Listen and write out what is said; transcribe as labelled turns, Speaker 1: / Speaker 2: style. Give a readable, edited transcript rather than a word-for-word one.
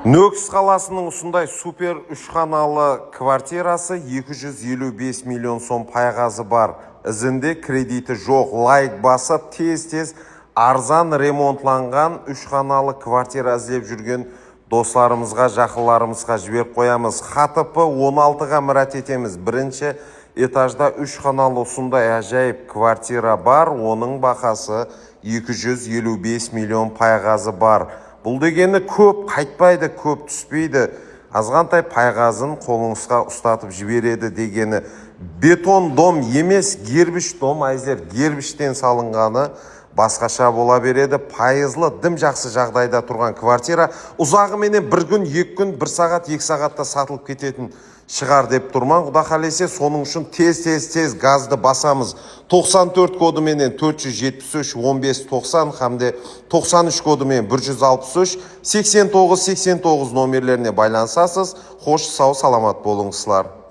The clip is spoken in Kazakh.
Speaker 1: Нөкіс қаласының ұсындай супер үшханалы квартирасы 255 миллион сом пайғазы бар. Ізінде кредиті жоқ. Лайк басып, тез-тез арзан ремонтланған үшханалы квартира іздеп жүрген достарымызға, жақыларымызға жіберіп қоямыз. ХТП 16-ға мұрат етеміз. Бірінші этажда үшханалы ұсындай әжайып квартира бар. Оның бақасы 255 миллион пайғазы бар. Бұл дегені көп қайтпайды, көп түспейді. Азғантай пайғазын қолыңызға ұстатып жібереді дегені. Бетон дом емес, гербіш дом, айзер гербіштен салынғаны басқаша бола береді. Пайызлы, дым жақсы жағдайда тұрған квартира ұзағыменен бір күн, екі күн, бір сағат, екі сағатта сатылып кететін шығар деп тұрман. Құда қалесе соның үшін тез газды басамыз. 94 кодыменен 473 15 90 хамде 93 кодымен 163 89 89 номерлеріне байлансасыз. Хош, сау, саламат болыңызлар.